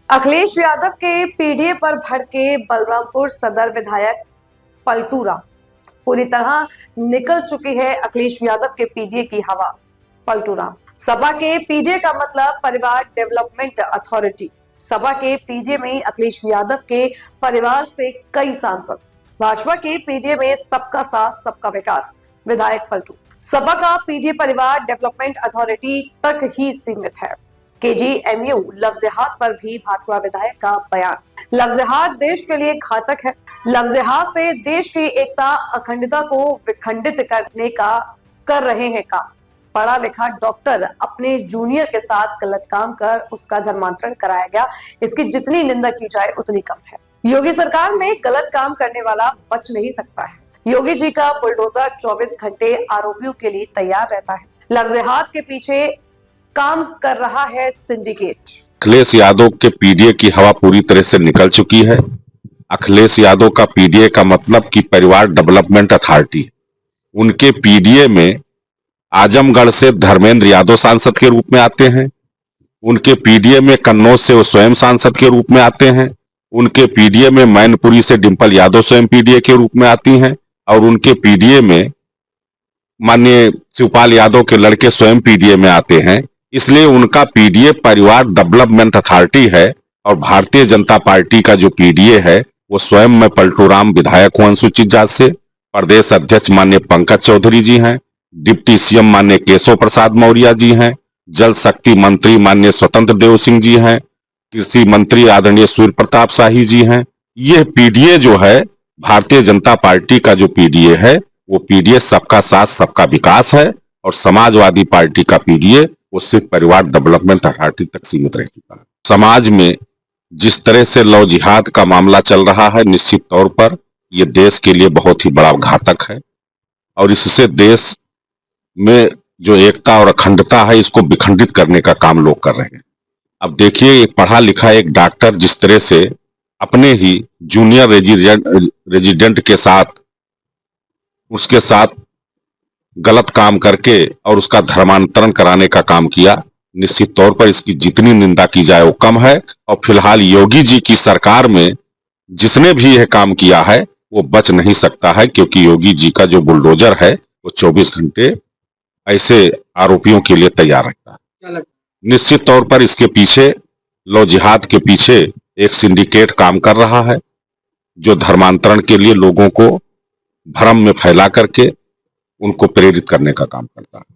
अखिलेश यादव के पीडीए पर भड़के बलरामपुर सदर विधायक पलटू राम। पूरी तरह निकल चुकी है अखिलेश यादव के पीडीए की हवा। पलटू राम सपा के पीडीए का मतलब परिवार डेवलपमेंट अथॉरिटी। सपा के पीडीए में अखिलेश यादव के परिवार से कई सांसद। भाजपा के पीडीए में सबका साथ सबका विकास। विधायक पलटू सपा का पीडीए परिवार डेवलपमेंट अथॉरिटी तक ही सीमित है। केजीएमयू लफ्ज़-ए-हाथ पर भी भाजपा विधायक का बयान। लफ्ज़-ए-हाथ देश के लिए घातक है। लफ्ज़-ए-हाथ से देश की एकता अखंडता को विखंडित करने का कर रहे हैं काम। पढ़ा लिखा डॉक्टर अपने जूनियर के साथ गलत काम कर उसका धर्मांतरण कराया गया। इसकी जितनी निंदा की जाए उतनी कम है। योगी सरकार में गलत काम करने वाला बच नहीं सकता है। योगी जी का बुलडोजर 24 घंटे आरोपियों के लिए तैयार रहता है। लफ्ज़-ए-हाथ के पीछे काम कर रहा है सिंडिकेट। अखिलेश यादव के पीडीए की हवा पूरी तरह से निकल चुकी है। अखिलेश यादव का पीडीए का मतलब कि परिवार डेवलपमेंट अथॉरिटी। उनके पीडीए में आजमगढ़ से धर्मेंद्र यादव सांसद के रूप में आते हैं। उनके पीडीए में कन्नौज से वो स्वयं सांसद के रूप में आते हैं। उनके पीडीए में मैनपुरी से डिंपल यादव स्वयं पीडीए के रूप में आती हैं और उनके पीडीए में माननीय शिवपाल यादव के लड़के स्वयं पीडीए में आते हैं। इसलिए उनका पीडीए परिवार डेवलपमेंट अथॉरिटी है और भारतीय जनता पार्टी का जो पीडीए है वो स्वयं में पलटू राम विधायक हूं अनुसूचित जाति से। प्रदेश अध्यक्ष माननीय पंकज चौधरी जी हैं। डिप्टी सीएम माननीय केशव प्रसाद मौर्य जी हैं। जल शक्ति मंत्री माननीय स्वतंत्र देव सिंह जी हैं। कृषि मंत्री आदरणीय सूर्य प्रताप शाही जी हैं। यह पीडीए जो है भारतीय जनता पार्टी का जो पीडीए है वो पीडीए सबका साथ सबका विकास है और समाजवादी पार्टी का पीडीए वो सिर्फ परिवार डेवलपमेंट अथॉरिटी तक सीमित रह चुका है। समाज में जिस तरह से लव जिहाद का मामला चल रहा है निश्चित तौर पर ये देश के लिए बहुत ही बड़ा घातक है और इससे देश में जो एकता और अखंडता है इसको विखंडित करने का काम लोग कर रहे हैं। अब देखिए एक पढ़ा लिखा एक डॉक्टर जिस तरह से अपने ही जूनियर रेजिडेंट के साथ उसके साथ गलत काम करके और उसका धर्मांतरण कराने का काम किया, निश्चित तौर पर इसकी जितनी निंदा की जाए वो कम है। और फिलहाल योगी जी की सरकार में जिसने भी यह काम किया है वो बच नहीं सकता है क्योंकि योगी जी का जो बुलडोजर है वो 24 घंटे ऐसे आरोपियों के लिए तैयार रहता है। निश्चित तौर पर इसके पीछे लव जिहाद के पीछे एक सिंडिकेट काम कर रहा है जो धर्मांतरण के लिए लोगों को भ्रम में फैला करके उनको प्रेरित करने का काम करता है।